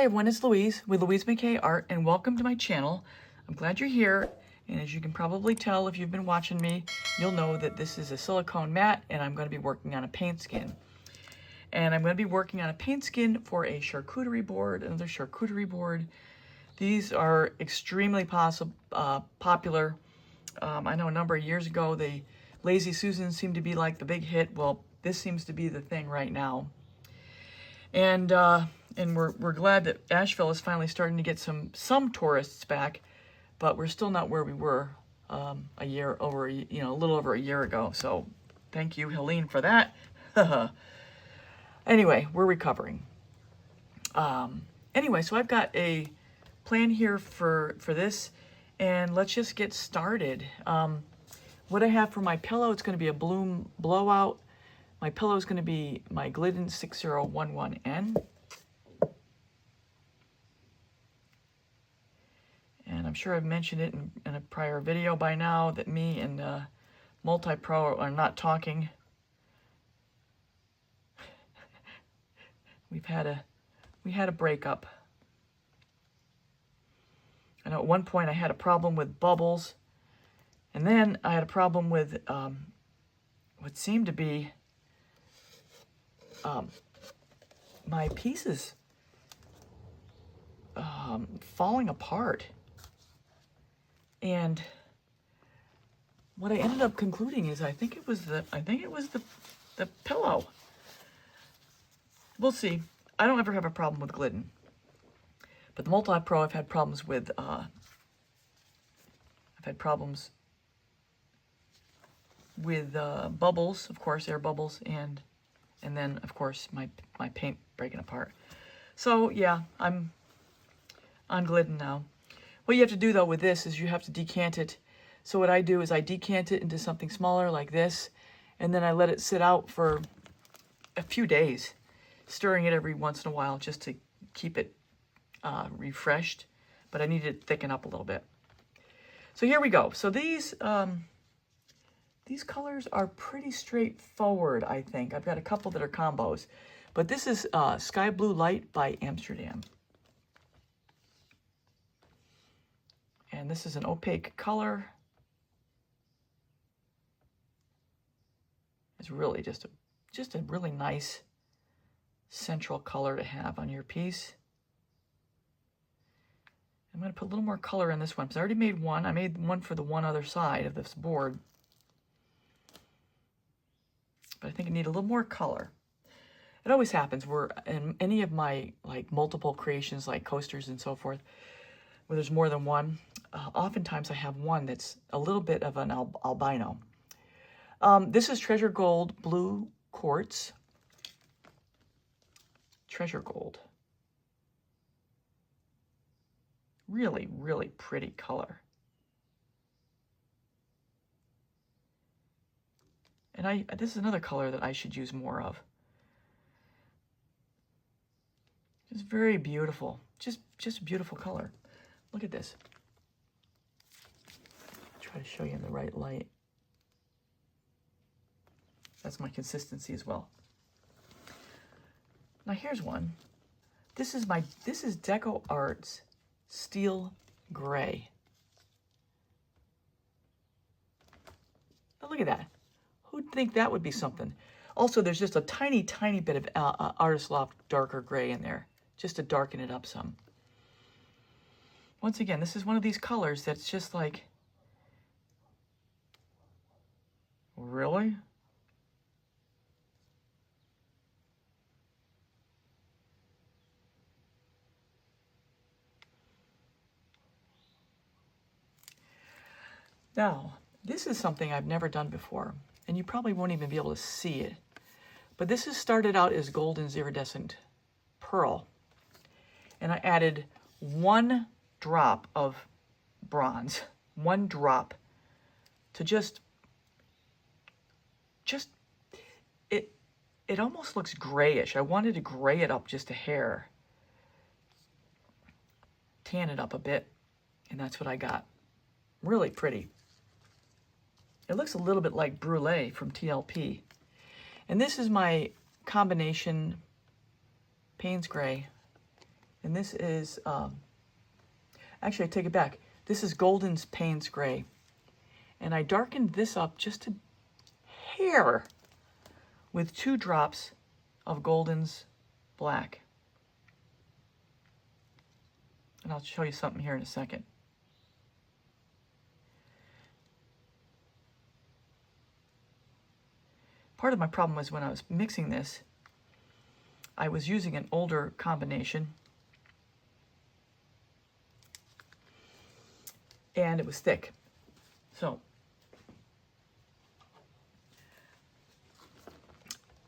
everyone, it's Louise with louisemckayart, and welcome to my channel. I'm glad you're here, and as you can probably tell if you've been watching me, you'll know that this is a silicone mat, and I'm going to be working on a paint skin. And I'm going to be working on a paint skin for a charcuterie board, another charcuterie board. These are extremely popular. I know a number of years ago, the Lazy Susan seemed to be like the big hit. Well, this seems to be the thing right now. And we're glad that Asheville is finally starting to get some tourists back, but we're still not where we were a little over a year ago. So thank you, Helene, for that. Anyway, we're recovering. Anyway, so I've got a plan here for this, and let's just get started. What I have for my pillow, it's going to be a Bloom Blowout. My pillow is going to be my Glidden 6011N. And I'm sure I've mentioned it in a prior video by now that me and MultiPro are not talking. We had a breakup. I know at one point I had a problem with bubbles, and then I had a problem with what seemed to be my pieces falling apart. And what I ended up concluding is I think it was the pillow. We'll see. I don't ever have a problem with Glidden, but the MultiPro I've had problems with. I've had problems with bubbles, of course, air bubbles, and then of course my paint breaking apart. So yeah, I'm on Glidden now. What you have to do though with this is you have to decant it. So what I do is I decant it into something smaller like this, and then I let it sit out for a few days, stirring it every once in a while just to keep it refreshed, but I need to thicken up a little bit. So here we go. So these colors are pretty straightforward, I think. I've got a couple that are combos, but this is Sky Blue Light by Amsterdam. And this is an opaque color. It's really just a really nice central color to have on your piece. I'm going to put a little more color in this one because I already made one. I made one for the one other side of this board. But I think I need a little more color. It always happens where in any of my like multiple creations like coasters and so forth, where there's more than one, oftentimes I have one that's a little bit of an albino. This is Treasure Gold Blue Quartz. Treasure Gold. Really, really pretty color. And this is another color that I should use more of. Just very beautiful. Just a beautiful color. Look at this. Try to show you in the right light. That's my consistency as well. Now here's one. This is Deco Arts Steel Gray. Now look at that. Who'd think that would be something? Also, there's just a tiny, tiny bit of Artist Loft darker gray in there, just to darken it up some. Once again, this is one of these colors that's just like, really? Now, this is something I've never done before, and you probably won't even be able to see it. But this has started out as golden iridescent pearl, and I added 1 drop of bronze, 1 drop, to just it almost looks grayish. I wanted to gray it up just a hair, tan it up a bit, and that's what I got. Really pretty. It looks a little bit like Brulee from TLP. And this is my combination Payne's Gray And this is, actually I take it back. This is Golden's Payne's Gray. And I darkened this up just a hair with 2 drops of Golden's Black. And I'll show you something here in a second. Part of my problem was when I was mixing this, I was using an older combination, and it was thick. So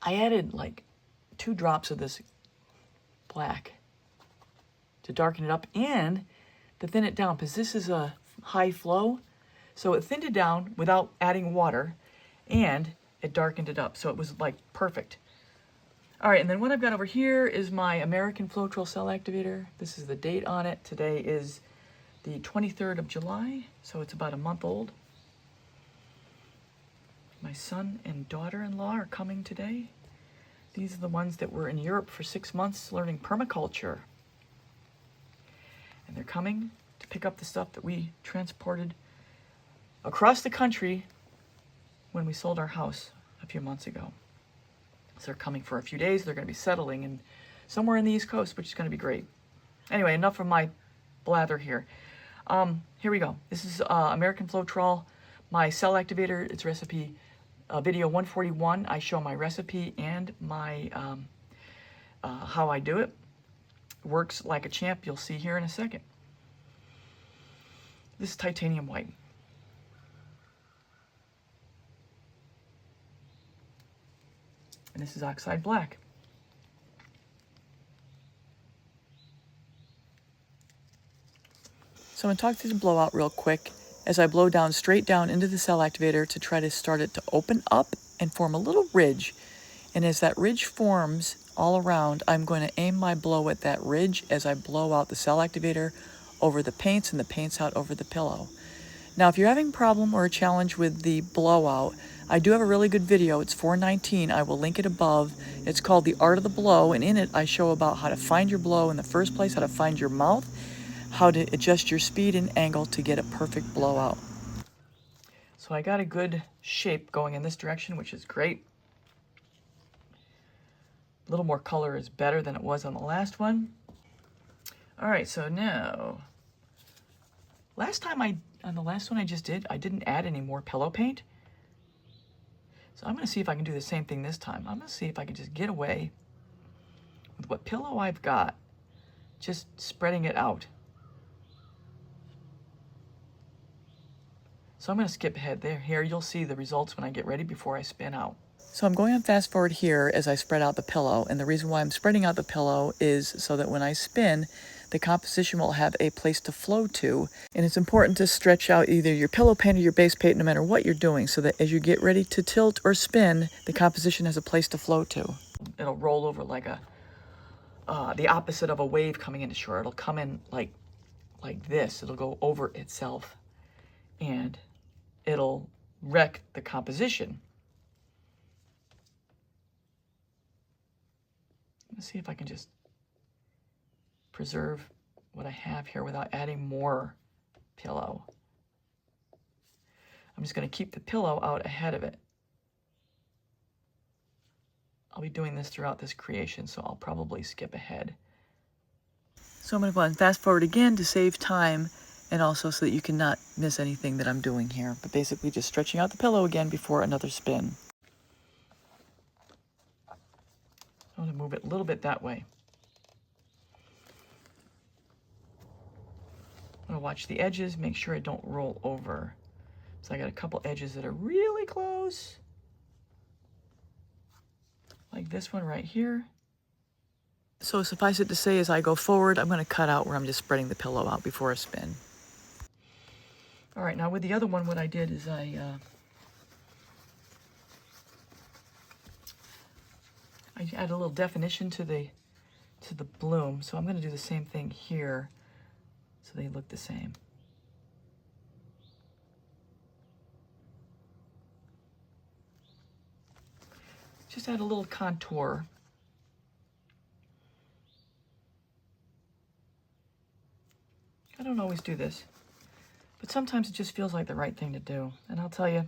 I added like 2 drops of this black to darken it up and to thin it down, because this is a high flow. So it thinned it down without adding water, and it darkened it up. So it was like perfect. All right, and then what I've got over here is my American Floetrol Cell Activator. This is the date on it. Today is the 23rd of July, so it's about a month old. My son and daughter-in-law are coming today. These are the ones that were in Europe for 6 months learning permaculture. And they're coming to pick up the stuff that we transported across the country when we sold our house a few months ago. So they're coming for a few days. They're going to be settling in somewhere in the East Coast, which is going to be great. Anyway, enough of my blather here. Here we go. This is American Floetrol, my cell activator. It's recipe video 141. I show my recipe and my how I do it. Works like a champ. You'll see here in a second. This is titanium white. And this is oxide black. So I'm going to talk through the blowout real quick as I blow down straight down into the cell activator to try to start it to open up and form a little ridge. And as that ridge forms all around, I'm going to aim my blow at that ridge as I blow out the cell activator over the paints and the paints out over the pillow. Now, if you're having a problem or a challenge with the blowout, I do have a really good video. It's $4.19. I will link it above. It's called The Art of the Blow, and in it I show about how to find your blow in the first place, how to find your mouth, how to adjust your speed and angle to get a perfect blowout. So I got a good shape going in this direction, which is great. A little more color is better than it was on the last one. All right, so now, on the last one I just did, I didn't add any more pillow paint. So I'm going to see if I can do the same thing this time. I'm going to see if I can just get away with what pillow I've got, just spreading it out. So I'm going to skip ahead there. Here you'll see the results when I get ready before I spin out. So I'm going on fast forward here as I spread out the pillow, and the reason why I'm spreading out the pillow is so that when I spin, the composition will have a place to flow to, and it's important to stretch out either your pillow paint or your base paint no matter what you're doing, so that as you get ready to tilt or spin, the composition has a place to flow to. It'll roll over like the opposite of a wave coming into shore. It'll come in like this. It'll go over itself, and it'll wreck the composition. Let's see if I can just preserve what I have here without adding more pillow. I'm just going to keep the pillow out ahead of it. I'll be doing this throughout this creation, so I'll probably skip ahead. So I'm going to go ahead and fast forward again to save time, and also so that you cannot miss anything that I'm doing here. But basically just stretching out the pillow again before another spin. I'm going to move it a little bit that way. I'm going to watch the edges, make sure I don't roll over. So I got a couple edges that are really close. Like this one right here. So suffice it to say, as I go forward, I'm going to cut out where I'm just spreading the pillow out before I spin. All right, now with the other one, what I did is I add a little definition to the bloom. So I'm going to do the same thing here so they look the same. Just add a little contour. I don't always do this, but sometimes it just feels like the right thing to do. And I'll tell you,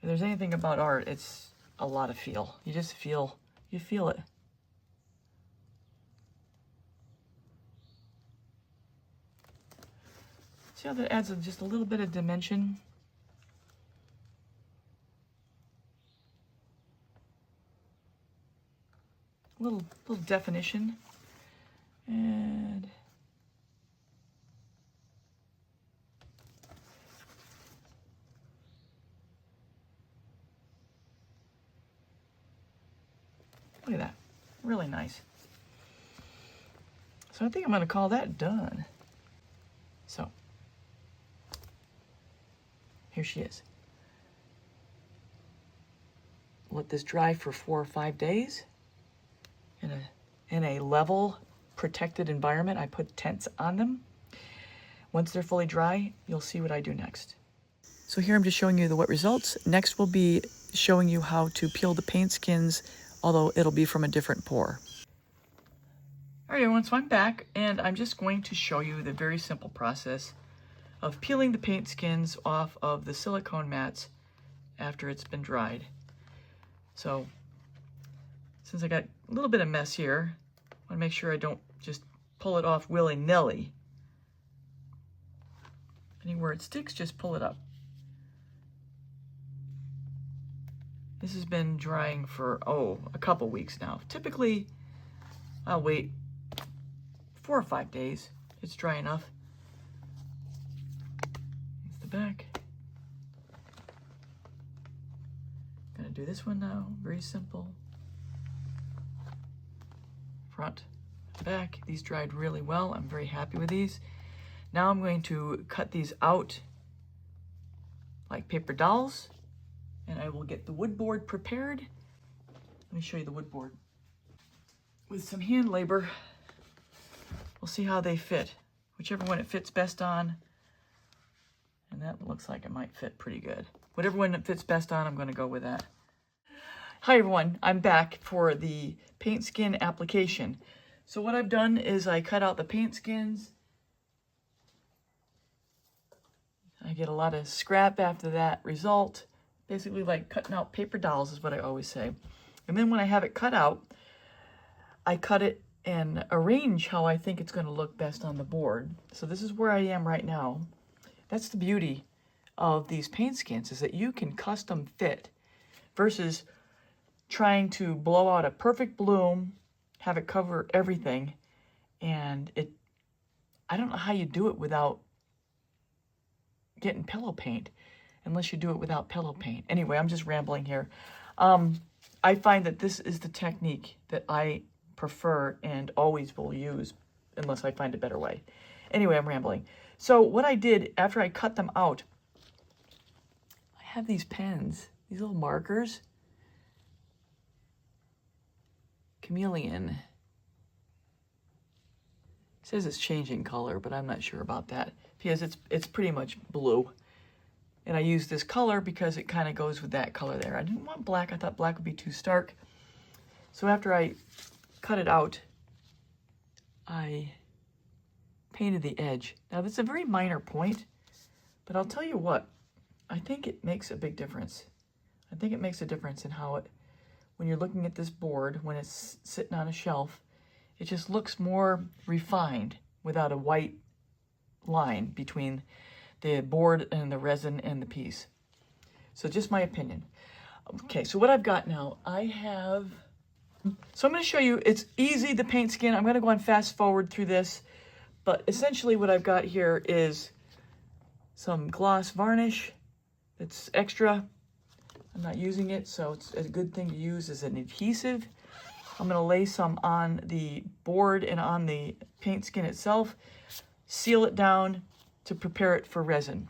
if there's anything about art, it's a lot of feel. You just feel, you feel it. See how that adds just a little bit of dimension? A little definition. And look at that, really nice. So I think I'm going to call that done. So here she is. Let this dry for 4 or 5 days in a level, protected environment. I put tents on them. Once they're fully dry, you'll see what I do next. So here I'm just showing you the wet results. Next we'll be showing you how to peel the paint skins, although it'll be from a different pour. All right, everyone, so I'm back, and I'm just going to show you the very simple process of peeling the paint skins off of the silicone mats after it's been dried. So, since I got a little bit of mess here, I want to make sure I don't just pull it off willy-nilly. Anywhere it sticks, just pull it up. This has been drying for, a couple weeks now. Typically, I'll wait 4 or 5 days. It's dry enough. Here's the back. Gonna do this one now, very simple. Front, back. These dried really well. I'm very happy with these. Now I'm going to cut these out like paper dolls, and I will get the wood board prepared. Let me show you the wood board. With some hand labor, we'll see how they fit. Whichever one it fits best on, and that looks like it might fit pretty good. Whatever one it fits best on, I'm going to go with that. Hi everyone, I'm back for the paint skin application. So what I've done is I cut out the paint skins. I get a lot of scrap after that result. Basically like cutting out paper dolls is what I always say. And then when I have it cut out, I cut it and arrange how I think it's going to look best on the board. So this is where I am right now. That's the beauty of these paint skins, is that you can custom fit versus trying to blow out a perfect bloom, have it cover everything, and I don't know how you do it without getting pillow paint, unless you do it without pillow paint. Anyway, I'm just rambling here. I find that this is the technique that I prefer and always will use unless I find a better way. Anyway, I'm rambling. So what I did after I cut them out, I have these pens, these little markers. Chameleon. It says it's changing color, but I'm not sure about that because it's pretty much blue. And I use this color because it kind of goes with that color there. I didn't want black. I thought black would be too stark. So after I cut it out, I painted the edge. Now that's a very minor point, but I'll tell you what, I think it makes a big difference. I think it makes a difference in how it, when you're looking at this board, when it's sitting on a shelf, it just looks more refined without a white line between the board and the resin and the piece. So just my opinion. Okay, so what I've got now, so I'm going to show you, it's easy, the paint skin. I'm going to go on fast forward through this, but essentially what I've got here is some gloss varnish that's extra. I'm not using it, so it's a good thing to use as an adhesive. I'm going to lay some on the board and on the paint skin itself, seal it down to prepare it for resin.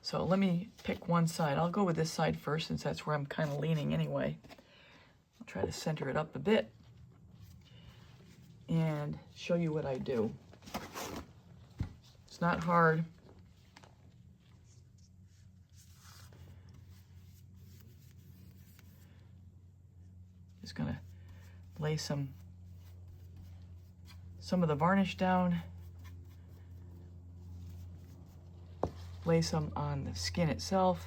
So let me pick one side. I'll go with this side first since that's where I'm kind of leaning anyway. I'll try to center it up a bit and show you what I do. It's not hard. Just gonna lay some some of the varnish down, lay some on the skin itself.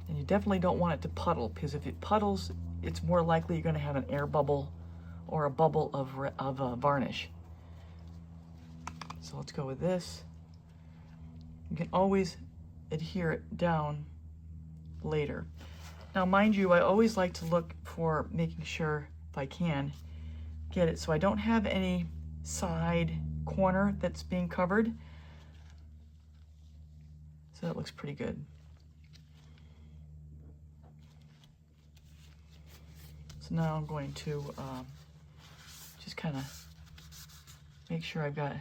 And you definitely don't want it to puddle, because if it puddles, it's more likely you're going to have an air bubble or a bubble of varnish. So let's go with this. You can always adhere it down later. Now, mind you, I always like to look for making sure, if I can, get it so I don't have any side corner that's being covered. So that looks pretty good. So now I'm going to just kind of make sure I've got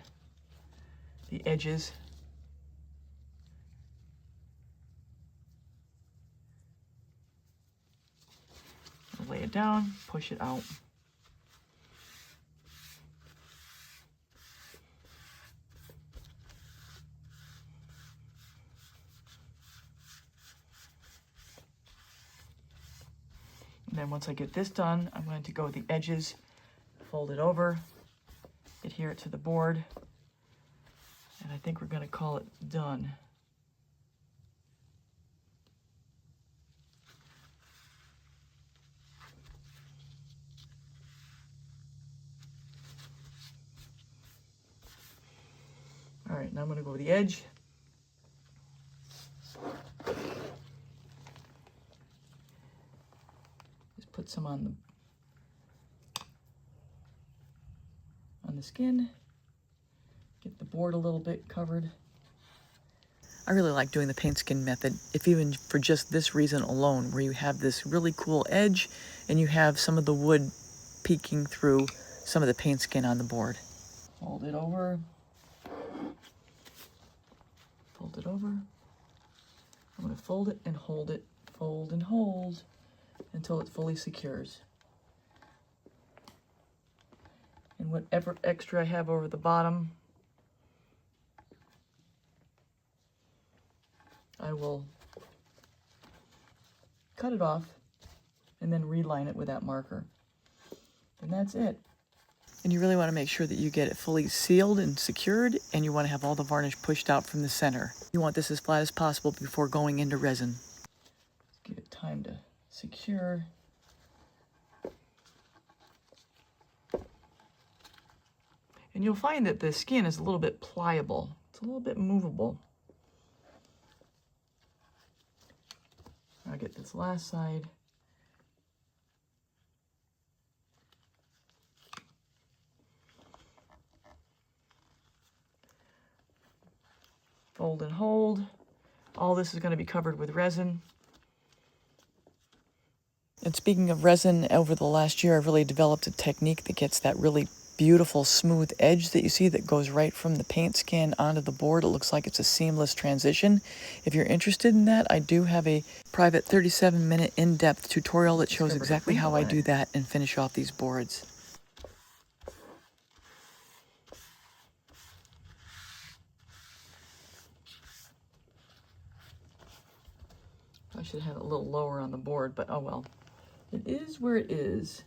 the edges. I'll lay it down, push it out. And then once I get this done, I'm going to go with the edges, fold it over, adhere it to the board, and I think we're going to call it done. All right, now I'm going to go with the edge. Just put some on the skin. Get the board a little bit covered. I really like doing the paint skin method, if even for just this reason alone, where you have this really cool edge and you have some of the wood peeking through some of the paint skin on the board. Fold it over. Fold it over. I'm going to fold it and hold it, fold and hold until it fully secures. And whatever extra I have over the bottom, I will cut it off and then reline it with that marker. And that's it. And you really want to make sure that you get it fully sealed and secured, and you want to have all the varnish pushed out from the center. You want this as flat as possible before going into resin. Give it time to secure. And you'll find that the skin is a little bit pliable. It's a little bit movable. I'll get this last side. Fold and hold. All this is going to be covered with resin. And speaking of resin, over the last year I've really developed a technique that gets that really beautiful smooth edge that you see that goes right from the paint skin onto the board. It looks like it's a seamless transition. If you're interested in that, I do have a private 37-minute in-depth tutorial that shows exactly how I do that and finish off these boards. I should have it a little lower on the board, but oh well. It is where it is.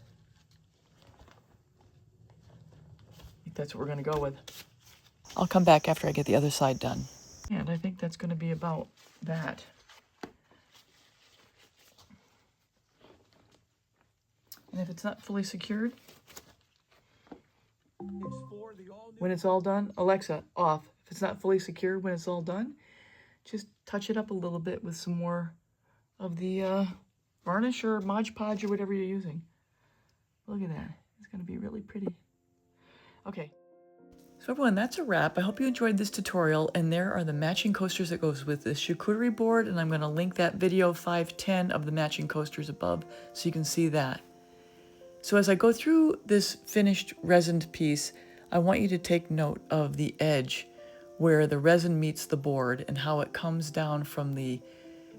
I think that's what we're going to go with. I'll come back after I get the other side done. And I think that's going to be about that. And if it's not fully secured, when it's all done, Alexa, off. If it's not fully secured when it's all done, just touch it up a little bit with some more of the varnish or Mod Podge or whatever you're using. Look at that. It's going to be really pretty. Okay. So everyone, that's a wrap. I hope you enjoyed this tutorial, and there are the matching coasters that goes with this charcuterie board, and I'm going to link that video 510 of the matching coasters above so you can see that. So as I go through this finished resined piece, I want you to take note of the edge where the resin meets the board and how it comes down from the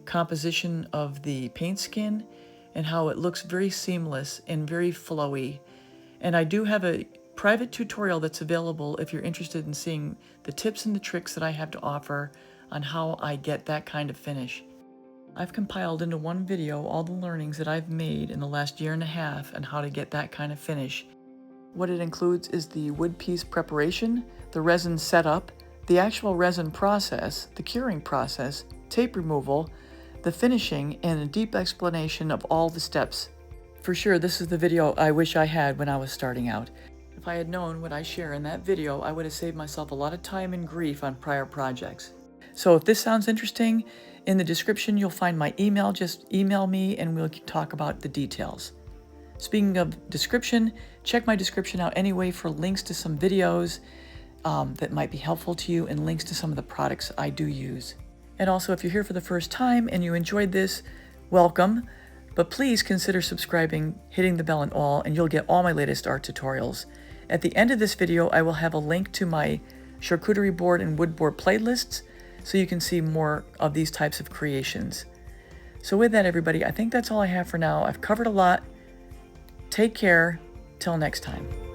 composition of the paint skin and how it looks very seamless and very flowy. And I do have a private tutorial that's available if you're interested in seeing the tips and the tricks that I have to offer on how I get that kind of finish. I've compiled into one video all the learnings that I've made in the last year and a half on how to get that kind of finish. What it includes is the wood piece preparation, the resin setup, the actual resin process, the curing process, tape removal, the finishing, and a deep explanation of all the steps. For sure, this is the video I wish I had when I was starting out. If I had known what I share in that video, I would have saved myself a lot of time and grief on prior projects. So if this sounds interesting, in the description you'll find my email. Just email me and we'll talk about the details. Speaking of description, check my description out anyway for links to some videos that might be helpful to you and links to some of the products I do use. And also, if you're here for the first time and you enjoyed this, welcome. But please consider subscribing, hitting the bell and all, and you'll get all my latest art tutorials. At the end of this video, I will have a link to my charcuterie board and wood board playlists so you can see more of these types of creations. So with that, everybody, I think that's all I have for now. I've covered a lot. Take care. Till next time.